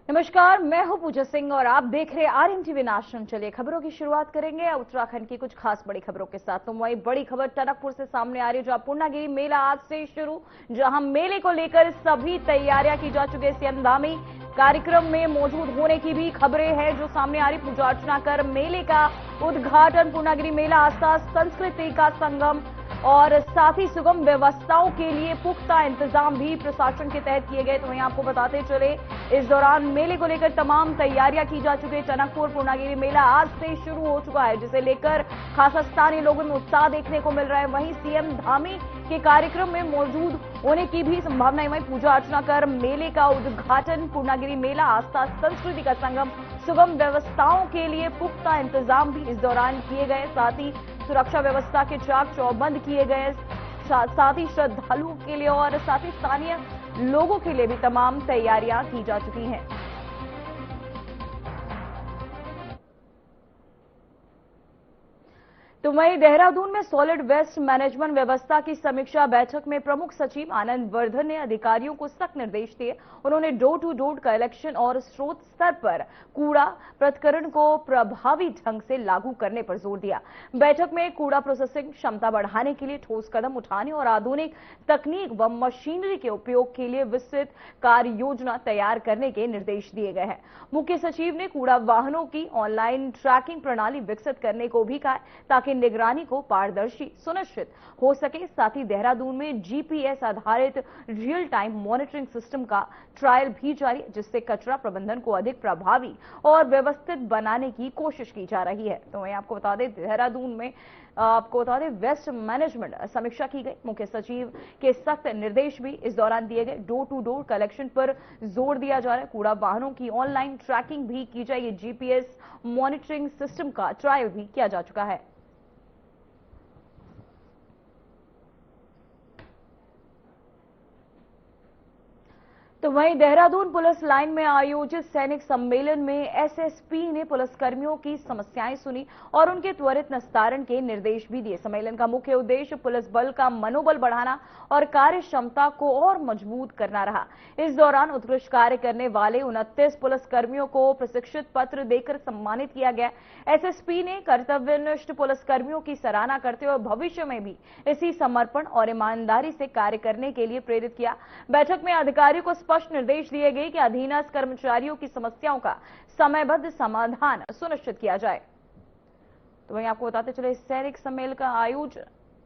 नमस्कार, मैं हूं पूजा सिंह और आप देख रहे हैं आरएन टीवी नेशनल। चलिए खबरों की शुरुआत करेंगे उत्तराखंड की कुछ खास बड़ी खबरों के साथ। तो वही बड़ी खबर टनकपुर से सामने आ रही है, जहां पूर्णागिरि मेला आज से शुरू, जहां मेले को लेकर सभी तैयारियां की जा चुकी है। सीएम धामी कार्यक्रम में मौजूद होने की भी खबरें हैं जो सामने आ रही। पूजा अर्चना कर मेले का उद्घाटन। पूर्णागिरि मेला आस्था संस्कृति का संगम और साथ ही सुगम व्यवस्थाओं के लिए पुख्ता इंतजाम भी प्रशासन के तहत किए गए। तो वहीं आपको बताते चले, इस दौरान मेले को लेकर तमाम तैयारियां की जा चुकी है। टनकपुर पूर्णागिरि मेला आज से शुरू हो चुका है, जिसे लेकर खासा स्थानीय लोगों में उत्साह देखने को मिल रहा है। वहीं सीएम धामी के कार्यक्रम में मौजूद होने की भी संभावना है। वहीं पूजा अर्चना कर मेले का उद्घाटन। पूर्णागिरि मेला आस्था संस्कृति का संगम, सुगम व्यवस्थाओं के लिए पुख्ता इंतजाम भी इस दौरान किए गए। साथ ही सुरक्षा व्यवस्था के चाक चौबंद किए गए। साथ ही श्रद्धालुओं के लिए और साथ ही स्थानीय लोगों के लिए भी तमाम तैयारियां की जा चुकी हैं। तो वहीं देहरादून में सॉलिड वेस्ट मैनेजमेंट व्यवस्था की समीक्षा बैठक में प्रमुख सचिव आनंद वर्धन ने अधिकारियों को सख्त निर्देश दिए। उन्होंने डोर टू डोर कलेक्शन और स्रोत स्तर पर कूड़ा पृथक्करण को प्रभावी ढंग से लागू करने पर जोर दिया। बैठक में कूड़ा प्रोसेसिंग क्षमता बढ़ाने के लिए ठोस कदम उठाने और आधुनिक तकनीक व मशीनरी के उपयोग के लिए विस्तृत कार्य योजना तैयार करने के निर्देश दिए गए हैं। मुख्य सचिव ने कूड़ा वाहनों की ऑनलाइन ट्रैकिंग प्रणाली विकसित करने को भी कहा, ताकि निगरानी को पारदर्शी सुनिश्चित हो सके। साथ ही देहरादून में जीपीएस आधारित रियल टाइम मॉनिटरिंग सिस्टम का ट्रायल भी जारी, जिससे कचरा प्रबंधन को अधिक प्रभावी और व्यवस्थित बनाने की कोशिश की जा रही है। तो वहीं आपको बता दें, देहरादून में वेस्ट मैनेजमेंट समीक्षा की गई। मुख्य सचिव के सख्त निर्देश भी इस दौरान दिए गए। डोर टू डोर कलेक्शन पर जोर दिया जा रहा है। कूड़ा वाहनों की ऑनलाइन ट्रैकिंग भी की जाएगी। जीपीएस मॉनिटरिंग सिस्टम का ट्रायल भी किया जा चुका है। तो वहीं देहरादून पुलिस लाइन में आयोजित सैनिक सम्मेलन में एसएसपी ने पुलिसकर्मियों की समस्याएं सुनी और उनके त्वरित निस्तारण के निर्देश भी दिए। सम्मेलन का मुख्य उद्देश्य पुलिस बल का मनोबल बढ़ाना और कार्य क्षमता को और मजबूत करना रहा। इस दौरान उत्कृष्ट कार्य करने वाले 29 पुलिसकर्मियों को प्रशिक्षित पत्र देकर सम्मानित किया गया। एसएसपी ने कर्तव्यनिष्ठ पुलिसकर्मियों की सराहना करते हुए भविष्य में भी इसी समर्पण और ईमानदारी से कार्य करने के लिए प्रेरित किया। बैठक में अधिकारियों को स्पष्ट निर्देश दिए गए कि अधीनस्थ कर्मचारियों की समस्याओं का समयबद्ध समाधान सुनिश्चित किया जाए। तो वहीं आपको बताते चले, सैनिक सम्मेलन का आयोजन,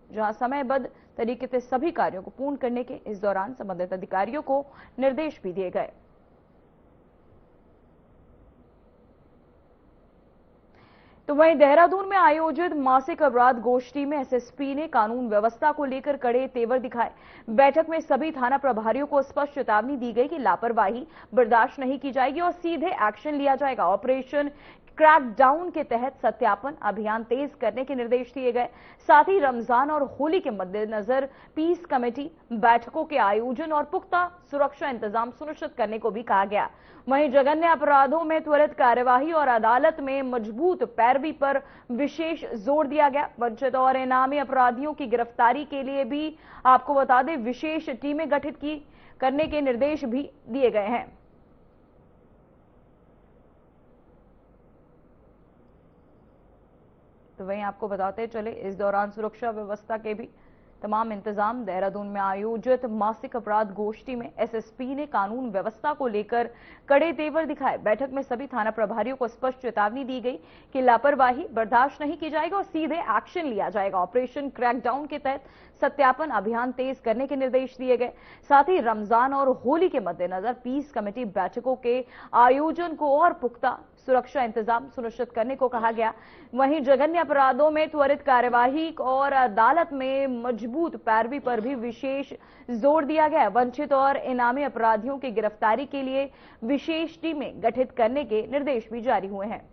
जहां समयबद्ध तरीके से सभी कार्यों को पूर्ण करने के इस दौरान संबंधित अधिकारियों को निर्देश भी दिए गए। तो वहीं देहरादून में आयोजित मासिक अपराध गोष्ठी में एसएसपी ने कानून व्यवस्था को लेकर कड़े तेवर दिखाए। बैठक में सभी थाना प्रभारियों को स्पष्ट चेतावनी दी गई कि लापरवाही बर्दाश्त नहीं की जाएगी और सीधे एक्शन लिया जाएगा। ऑपरेशन क्रैकडाउन के तहत सत्यापन अभियान तेज करने के निर्देश दिए गए। साथ ही रमजान और होली के मद्देनजर पीस कमेटी बैठकों के आयोजन और पुख्ता सुरक्षा इंतजाम सुनिश्चित करने को भी कहा गया। वहीं जघन्य अपराधों में त्वरित कार्यवाही और अदालत में मजबूत पैरवी पर विशेष जोर दिया गया। वंचित और इनामी अपराधियों की गिरफ्तारी के लिए भी आपको बता दें, विशेष टीमें गठित करने के निर्देश भी दिए गए हैं। तो वहीं आपको बताते चले, इस दौरान सुरक्षा व्यवस्था के भी तमाम इंतजाम। देहरादून में आयोजित मासिक अपराध गोष्ठी में एसएसपी ने कानून व्यवस्था को लेकर कड़े तेवर दिखाए। बैठक में सभी थाना प्रभारियों को स्पष्ट चेतावनी दी गई कि लापरवाही बर्दाश्त नहीं की जाएगी और सीधे एक्शन लिया जाएगा। ऑपरेशन क्रैकडाउन के तहत सत्यापन अभियान तेज करने के निर्देश दिए गए। साथ ही रमजान और होली के मद्देनजर पीस कमेटी बैठकों के आयोजन को और पुख्ता सुरक्षा इंतजाम सुनिश्चित करने को कहा गया। वहीं जघन्य अपराधों में त्वरित कार्यवाही और अदालत में मजबूत पैरवी पर भी विशेष जोर दिया गया। वंचित और इनामी अपराधियों की गिरफ्तारी के लिए विशेष टीमें गठित करने के निर्देश भी जारी हुए हैं।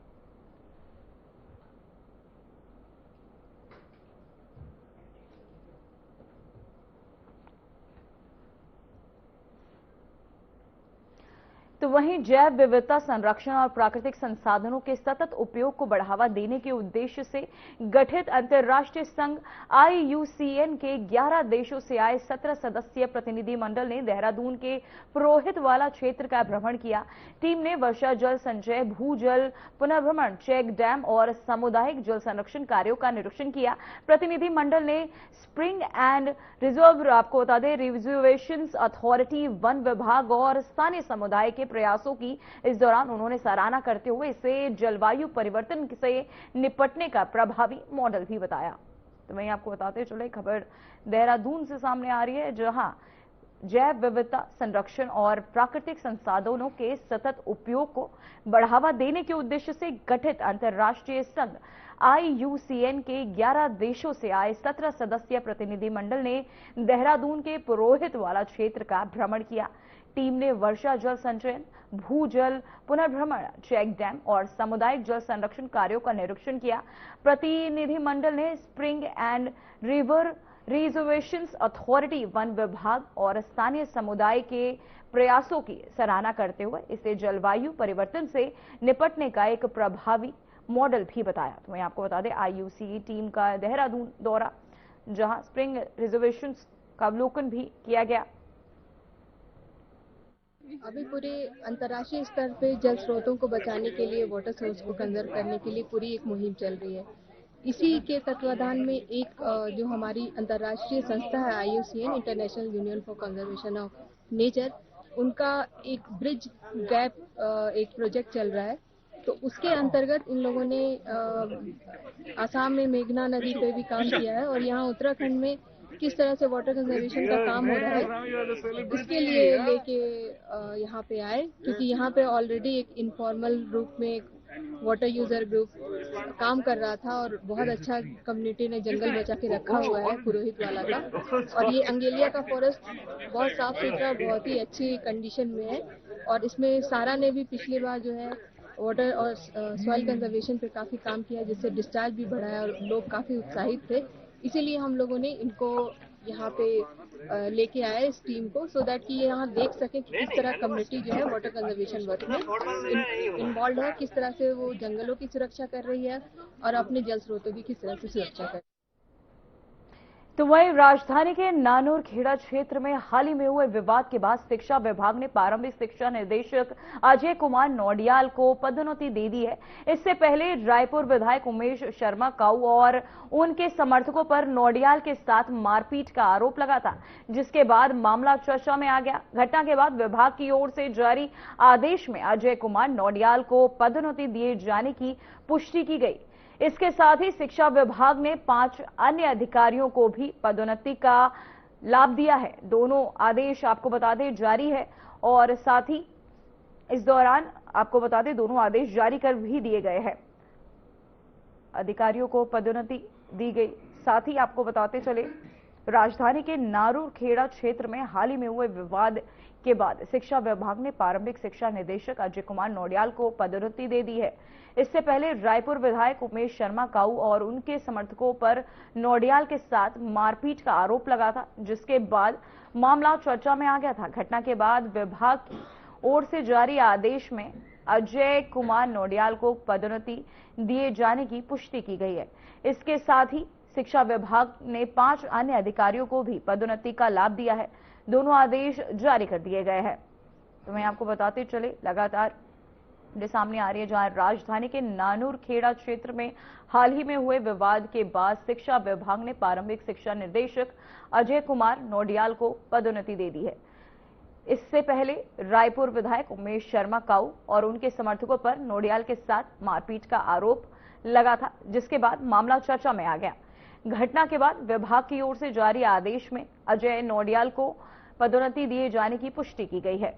तो वहीं जैव विविधता संरक्षण और प्राकृतिक संसाधनों के सतत उपयोग को बढ़ावा देने के उद्देश्य से गठित अंतर्राष्ट्रीय संघ IUCN के 11 देशों से आए 17 सदस्यीय प्रतिनिधि मंडल ने देहरादून के पुरोहित वाला क्षेत्र का भ्रमण किया। टीम ने वर्षा जल संचय, भूजल पुनर्भ्रमण, चेक डैम और सामुदायिक जल संरक्षण कार्यों का निरीक्षण किया। प्रतिनिधि मंडल ने स्प्रिंग एंड रिजर्व, आपको बता दें, रिजर्वेशंस अथॉरिटी, वन विभाग और स्थानीय समुदाय के प्रयासों की इस दौरान उन्होंने सराहना करते हुए इसे जलवायु परिवर्तन से निपटने का प्रभावी मॉडल भी बताया। तो वहीं आपको बताते चले खबर देहरादून से सामने आ रही है, जहां जैव विविधता संरक्षण और प्राकृतिक संसाधनों के सतत उपयोग को बढ़ावा देने के उद्देश्य से गठित अंतर्राष्ट्रीय संघ IUCN के 11 देशों से आए 17 सदस्यीय प्रतिनिधि मंडल ने देहरादून के पुरोहित वाला क्षेत्र का भ्रमण किया। टीम ने वर्षा जल संचयन, भूजल पुनर्भ्रमण, चेक डैम और सामुदायिक जल संरक्षण कार्यों का निरीक्षण किया। प्रतिनिधि मंडल ने spring and river reservations authority, one विभाग और स्थानीय समुदाय के प्रयासों की सराहना करते हुए इसे जलवायु परिवर्तन से निपटने का एक प्रभावी मॉडल भी बताया। तो मैं आपको बता दें IUCN टीम का देहरादून दौरा, जहां स्प्रिंग रिजर्वेशंस का अवलोकन भी किया गया। अभी पूरे अंतर्राष्ट्रीय स्तर पे जल स्रोतों को बचाने के लिए, वाटर सोर्स को कंजर्व करने के लिए पूरी एक मुहिम चल रही है। इसी के तत्वाधान में एक जो हमारी अंतर्राष्ट्रीय संस्था है IUCN, international union for conservation of nature, उनका एक ब्रिज गैप एक प्रोजेक्ट चल रहा है। तो उसके अंतर्गत इन लोगों ने आसाम में मेघना नदी पे भी काम किया है और यहाँ उत्तराखंड में किस तरह से वाटर कंजर्वेशन का काम हो रहा है, इसके लिए लेके यहाँ पे आए, क्योंकि यहाँ पे ऑलरेडी एक इनफॉर्मल रूप में एक वाटर यूजर ग्रुप काम कर रहा था और बहुत अच्छा कम्युनिटी ने जंगल बचा के रखा हुआ है पुरोहित वाला का। और ये अंगेलिया का फॉरेस्ट बहुत साफ सुथरा, बहुत ही अच्छी कंडीशन में है और इसमें सारा ने भी पिछली बार जो है वाटर और सॉइल कंजर्वेशन पे काफी काम किया, जिससे डिस्चार्ज भी बढ़ा है और लोग काफी उत्साहित थे। इसीलिए हम लोगों ने इनको यहाँ पे लेके आए इस टीम को, सो दैट कि ये यहाँ देख सके कि किस तरह कम्युनिटी जो है वाटर कंजर्वेशन वर्क में इन्वॉल्व है, किस तरह से वो जंगलों की सुरक्षा कर रही है और अपने जल स्रोतों की किस तरह से सुरक्षा कर रही है। तो वहीं राजधानी के नानूर खेड़ा क्षेत्र में हाल ही में हुए विवाद के बाद शिक्षा विभाग ने प्रारंभिक शिक्षा निदेशक अजय कुमार नौडियाल को पदोन्नति दे दी है। इससे पहले रायपुर विधायक उमेश शर्मा काऊ और उनके समर्थकों पर नौडियाल के साथ मारपीट का आरोप लगा था, जिसके बाद मामला चर्चा में आ गया। घटना के बाद विभाग की ओर से जारी आदेश में अजय कुमार नौडियाल को पदोन्नति दिए जाने की पुष्टि की गई। इसके साथ ही शिक्षा विभाग ने 5 अन्य अधिकारियों को भी पदोन्नति का लाभ दिया है। दोनों आदेश आपको बता दें जारी है और साथ ही इस दौरान आपको बता दें दोनों आदेश जारी कर भी दिए गए हैं। अधिकारियों को पदोन्नति दी गई। साथ ही आपको बताते चले राजधानी के नारूर खेड़ा क्षेत्र में हाल ही में हुए विवाद के बाद शिक्षा विभाग ने प्रारंभिक शिक्षा निदेशक अजय कुमार नौडियाल को पदोन्नति दे दी है। इससे पहले रायपुर विधायक उमेश शर्मा काऊ और उनके समर्थकों पर नौडियाल के साथ मारपीट का आरोप लगा था, जिसके बाद मामला चर्चा में आ गया था। घटना के बाद विभाग की ओर से जारी आदेश में अजय कुमार नौडियाल को पदोन्नति दिए जाने की पुष्टि की गई है। इसके साथ ही शिक्षा विभाग ने 5 अन्य अधिकारियों को भी पदोन्नति का लाभ दिया है। दोनों आदेश जारी कर दिए गए हैं। तो मैं आपको बताते चले लगातार सामने आ रही है, जहां राजधानी के नानूर खेड़ा क्षेत्र में हाल ही में हुए विवाद के बाद शिक्षा विभाग ने प्रारंभिक शिक्षा निदेशक अजय कुमार नौडियाल को पदोन्नति दे दी है। इससे पहले रायपुर विधायक उमेश शर्मा काऊ और उनके समर्थकों पर नौडियाल के साथ मारपीट का आरोप लगा था, जिसके बाद मामला चर्चा में आ गया। घटना के बाद विभाग की ओर से जारी आदेश में अजय नौडियाल को पदोन्नति दिए जाने की पुष्टि की गई है।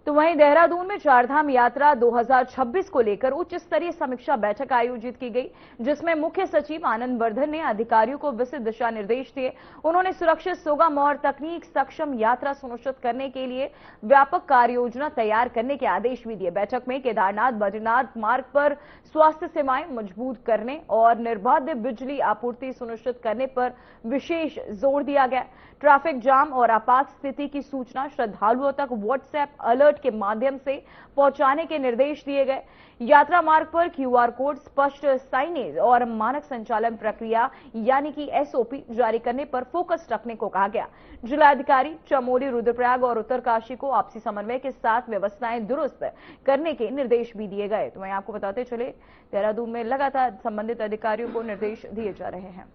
तो वहीं देहरादून में चारधाम यात्रा 2026 को लेकर उच्च स्तरीय समीक्षा बैठक आयोजित की गई, जिसमें मुख्य सचिव आनंद वर्धन ने अधिकारियों को विस्तृत दिशा निर्देश दिए। उन्होंने सुरक्षित, सुगम और तकनीक सक्षम यात्रा सुनिश्चित करने के लिए व्यापक कार्य योजना तैयार करने के आदेश भी दिए। बैठक में केदारनाथ बद्रीनाथ मार्ग पर स्वास्थ्य सेवाएं मजबूत करने और निर्बाध बिजली आपूर्ति सुनिश्चित करने पर विशेष जोर दिया गया। ट्रैफिक जाम और आपात स्थिति की सूचना श्रद्धालुओं तक व्हाट्सएप अलर्ट के माध्यम से पहुंचाने के निर्देश दिए गए। यात्रा मार्ग पर क्यूआर कोड, स्पष्ट साइनेज और मानक संचालन प्रक्रिया यानी कि एसओपी जारी करने पर फोकस रखने को कहा गया। जिलाधिकारी चमोली, रुद्रप्रयाग और उत्तरकाशी को आपसी समन्वय के साथ व्यवस्थाएं दुरुस्त करने के निर्देश भी दिए गए। तो मैं आपको बताते चले, देहरादून में लगातार संबंधित अधिकारियों को निर्देश दिए जा रहे हैं।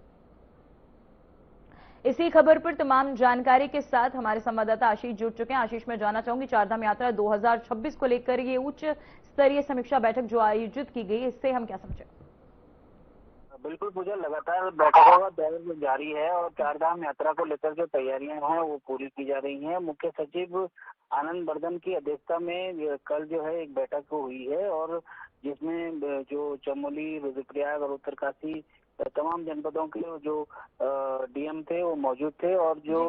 इसी खबर पर तमाम जानकारी के साथ हमारे संवाददाता आशीष जुड़ चुके हैं। आशीष, मैं जानना चाहूंगी, चारधाम यात्रा 2026 को लेकर ये उच्च स्तरीय समीक्षा बैठक जो आयोजित की गई, इससे हम क्या समझे? बिल्कुल पूजा, लगातार बैठकों का दौर जारी है और चारधाम यात्रा को लेकर जो तैयारियां हैं वो पूरी की जा रही हैं। मुख्य सचिव आनंद वर्धन की अध्यक्षता में कल जो है एक बैठक हुई है और जिसमें जो चमोली, रुद्रप्रयाग और उत्तरकाशी तमाम जनपदों के जो डीएम थे वो मौजूद थे और जो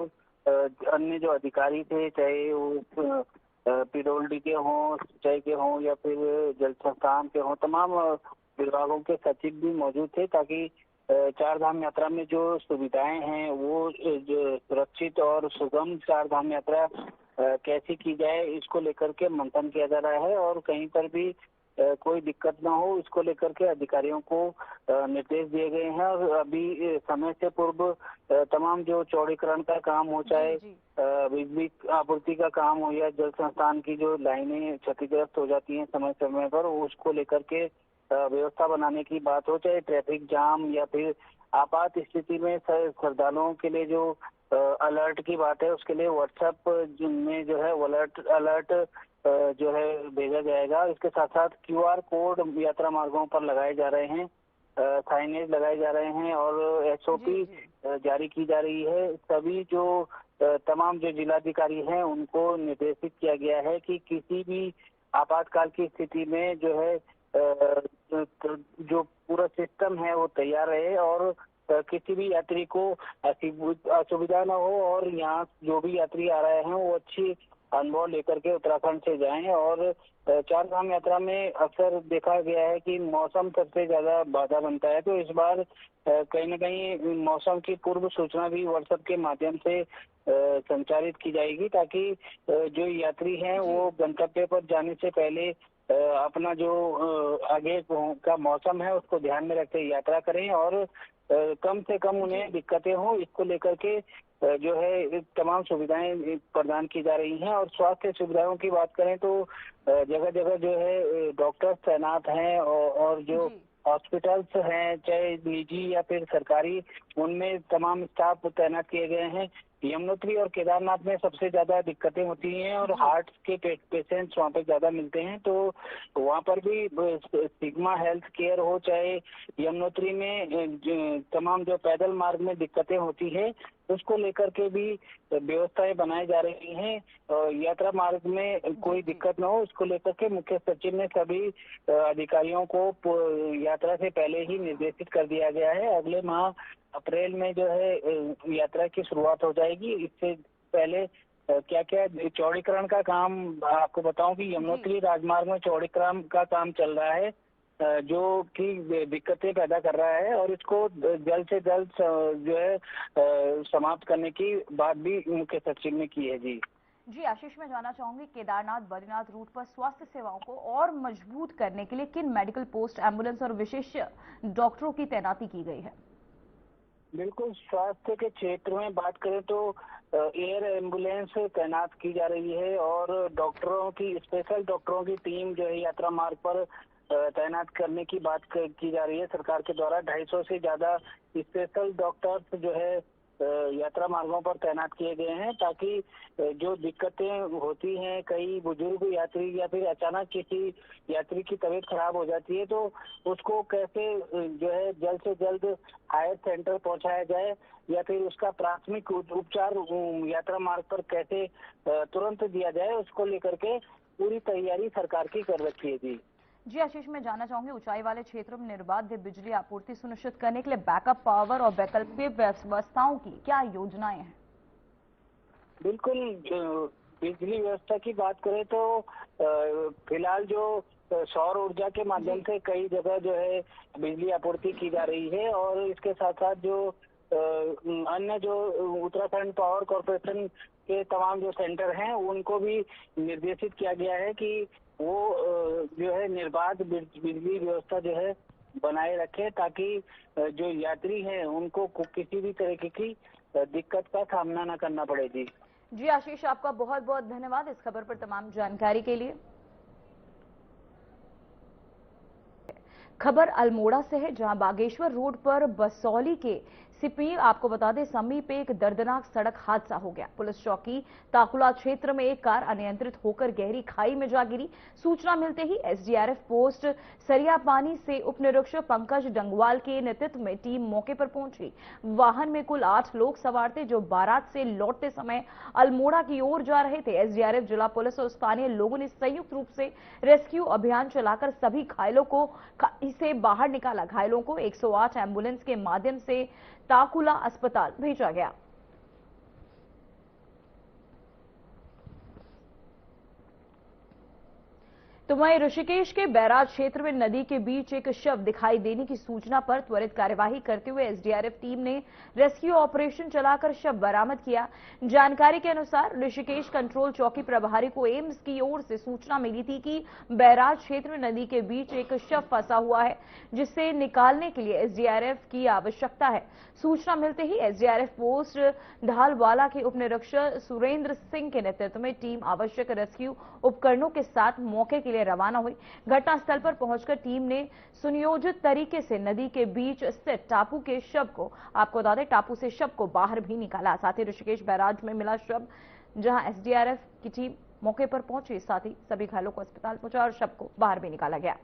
अन्य जो अधिकारी थे, चाहे वो पीडब्ल्यूडी के हों, सिंचाई के हों या फिर जल संस्थान के हों, तमाम विभागों के सचिव भी मौजूद थे ताकि चारधाम यात्रा में जो सुविधाएं हैं वो जो सुरक्षित और सुगम चारधाम यात्रा कैसी की जाए, इसको लेकर के मंथन किया जा रहा है और कहीं पर भी कोई दिक्कत ना हो, इसको लेकर के अधिकारियों को निर्देश दिए गए हैं। और अभी समय से पूर्व तमाम जो चौड़ीकरण का काम हो, चाहे बिजली आपूर्ति का काम हो या जल संस्थान की जो लाइनें क्षतिग्रस्त हो जाती हैं समय समय पर, उसको लेकर के व्यवस्था बनाने की बात हो, चाहे ट्रैफिक जाम या फिर आपात स्थिति में श्रद्धालुओं के लिए जो अलर्ट की बात है, उसके लिए व्हाट्सएप में जो है अलर्ट जो है भेजा जाएगा। इसके साथ साथ क्यूआर कोड यात्रा मार्गों पर लगाए जा रहे हैं, साइनेज लगाए जा रहे हैं और एसओपी जारी की जा रही है। सभी जो तमाम जो जिलाधिकारी हैं उनको निर्देशित किया गया है कि किसी भी आपातकाल की स्थिति में जो है जो पूरा सिस्टम है वो तैयार रहे और किसी भी यात्री को असुविधा ना हो और यहाँ जो भी यात्री आ रहे हैं वो अच्छी अनुभव लेकर के उत्तराखंड से जाएं। और चारधाम यात्रा में अक्सर देखा गया है कि मौसम सबसे ज्यादा बाधा बनता है, तो इस बार कहीं न कहीं मौसम की पूर्व सूचना भी व्हाट्सएप के माध्यम से संचारित की जाएगी ताकि जो यात्री हैं वो गंतव्य पर जाने से पहले अपना जो आगे का मौसम है उसको ध्यान में रखते यात्रा करें और कम से कम उन्हें दिक्कतें हों, इसको लेकर के जो है तमाम सुविधाएं प्रदान की जा रही हैं। और स्वास्थ्य सुविधाओं की बात करें तो जगह जगह जो है डॉक्टर्स तैनात हैं और जो हॉस्पिटल्स हैं, चाहे निजी या फिर सरकारी, उनमें तमाम स्टाफ तैनात किए गए हैं। यमुनोत्री और केदारनाथ में सबसे ज्यादा दिक्कतें होती हैं और हार्ट के पेशेंट्स वहाँ पे ज्यादा मिलते हैं, तो वहाँ पर भी सिग्मा हेल्थ केयर हो, चाहे यमुनोत्री में तमाम जो पैदल मार्ग में दिक्कतें होती है उसको लेकर के भी व्यवस्थाएं बनाई जा रही हैं। यात्रा मार्ग में कोई दिक्कत न हो, इसको लेकर के मुख्य सचिव ने सभी अधिकारियों को यात्रा से पहले ही निर्देशित कर दिया गया है। अगले माह अप्रैल में जो है यात्रा की शुरुआत हो जाएगी। इससे पहले क्या क्या चौड़ीकरण का काम आपको बताऊं कि यमुनोत्री राजमार्ग में चौड़ीकरण का काम चल रहा है जो कि दिक्कतें पैदा कर रहा है और इसको जल्द से जल्द जो है समाप्त करने की बात भी मुख्य सचिव ने की है। जी आशीष, मैं जानना चाहूंगी, केदारनाथ बद्रीनाथ रूट पर स्वास्थ्य सेवाओं को और मजबूत करने के लिए किन मेडिकल पोस्ट, एम्बुलेंस और विशेष डॉक्टरों की तैनाती की गई है? बिल्कुल, स्वास्थ्य के क्षेत्र में बात करें तो एयर एम्बुलेंस तैनात की जा रही है और डॉक्टरों की, स्पेशल डॉक्टरों की टीम जो है यात्रा मार्ग पर तैनात करने की बात की जा रही है सरकार के द्वारा। 250 से ज्यादा स्पेशल डॉक्टर्स जो है यात्रा मार्गों पर तैनात किए गए हैं ताकि जो दिक्कतें होती हैं, कई बुजुर्ग यात्री या फिर अचानक किसी यात्री की तबीयत खराब हो जाती है तो उसको कैसे जो है जल्द से जल्द हायर सेंटर पहुंचाया जाए या फिर उसका प्राथमिक उपचार यात्रा मार्ग पर कैसे तुरंत दिया जाए, उसको लेकर के पूरी तैयारी सरकार की कर रखी है जी। जी आशीष, मैं जानना चाहूंगी ऊंचाई वाले क्षेत्रों में निर्बाध बिजली आपूर्ति सुनिश्चित करने के लिए बैकअप पावर और वैकल्पिक व्यवस्थाओं की क्या योजनाएं हैं? बिल्कुल, जो बिजली व्यवस्था की बात करें तो फिलहाल जो सौर ऊर्जा के माध्यम से कई जगह जो है बिजली आपूर्ति की जा रही है, और इसके साथ साथ जो अन्य जो उत्तराखंड पावर कॉर्पोरेशन के तमाम जो सेंटर हैं उनको भी निर्देशित किया गया है कि वो जो है निर्बाध बिजली व्यवस्था जो है बनाए रखें, ताकि जो यात्री हैं उनको किसी भी तरीके की दिक्कत का सामना न करना पड़े जी। जी आशीष, आपका बहुत बहुत धन्यवाद इस खबर पर तमाम जानकारी के लिए। खबर अल्मोड़ा से है, जहां बागेश्वर रोड पर बसौली के सिपी आपको बता दें समीप एक दर्दनाक सड़क हादसा हो गया। पुलिस चौकी ताकुला क्षेत्र में एक कार अनियंत्रित होकर गहरी खाई में जा गिरी। सूचना मिलते ही एसडीआरएफ पोस्ट सरियापानी से उप निरीक्षक पंकज डंगवाल के नेतृत्व में टीम मौके पर पहुंची। वाहन में कुल 8 लोग सवार थे, जो बारात से लौटते समय अल्मोड़ा की ओर जा रहे थे। एसडीआरएफ, जिला पुलिस और स्थानीय लोगों ने संयुक्त रूप से रेस्क्यू अभियान चलाकर सभी घायलों को खाई से बाहर निकाला। घायलों को 108 एम्बुलेंस के माध्यम से ताकुला अस्पताल भेजा गया। तो वहीं ऋषिकेश के बैराज क्षेत्र में नदी के बीच एक शव दिखाई देने की सूचना पर त्वरित कार्यवाही करते हुए एसडीआरएफ टीम ने रेस्क्यू ऑपरेशन चलाकर शव बरामद किया। जानकारी के अनुसार ऋषिकेश कंट्रोल चौकी प्रभारी को एम्स की ओर से सूचना मिली थी कि बैराज क्षेत्र में नदी के बीच एक शव फंसा हुआ है, जिसे निकालने के लिए एसडीआरएफ की आवश्यकता है। सूचना मिलते ही एसडीआरएफ पोस्ट ढालवाला के उप निरीक्षक सुरेंद्र सिंह के नेतृत्व में टीम आवश्यक रेस्क्यू उपकरणों के साथ मौके के लिए रवाना हुई। घटनास्थल पर पहुंचकर टीम ने सुनियोजित तरीके से नदी के बीच स्थित टापू के शव को आपको बता दें टापू से शव को बाहर भी निकाला। साथ ही ऋषिकेश बैराज में मिला शव, जहां एसडीआरएफ की टीम मौके पर पहुंची, साथ ही सभी घायलों को अस्पताल पहुंचा और शव को बाहर भी निकाला गया।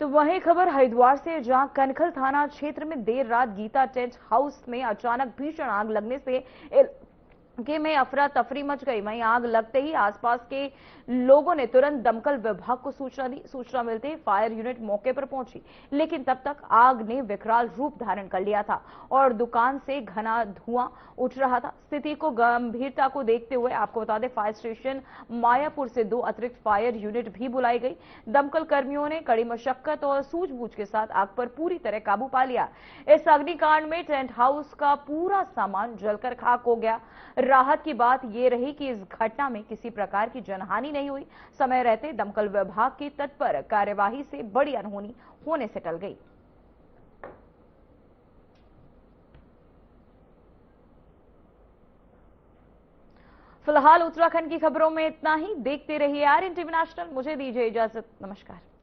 तो वहीं खबर हरिद्वार से, जहां कनखल थाना क्षेत्र में देर रात गीता टेंट हाउस में अचानक भीषण आग लगने से के में अफरा तफरी मच गई। वहीं आग लगते ही आसपास के लोगों ने तुरंत दमकल विभाग को सूचना दी। सूचना मिलते ही फायर यूनिट मौके पर पहुंची, लेकिन तब तक आग ने विकराल रूप धारण कर लिया था और दुकान से घना धुआं उठ रहा था। स्थिति को गंभीरता को देखते हुए आपको बता दें फायर स्टेशन मायापुर से 2 अतिरिक्त फायर यूनिट भी बुलाई गई। दमकल कर्मियों ने कड़ी मशक्कत और सूझबूझ के साथ आग पर पूरी तरह काबू पा लिया। इस अग्निकांड में टेंट हाउस का पूरा सामान जलकर खाक हो गया। राहत की बात यह रही कि इस घटना में किसी प्रकार की जनहानि नहीं हुई। समय रहते दमकल विभाग की तत्पर कार्यवाही से बड़ी अनहोनी होने से टल गई। फिलहाल उत्तराखंड की खबरों में इतना ही। देखते रहिए आरएन टीवी नेशनल। मुझे दीजिए इजाजत। नमस्कार।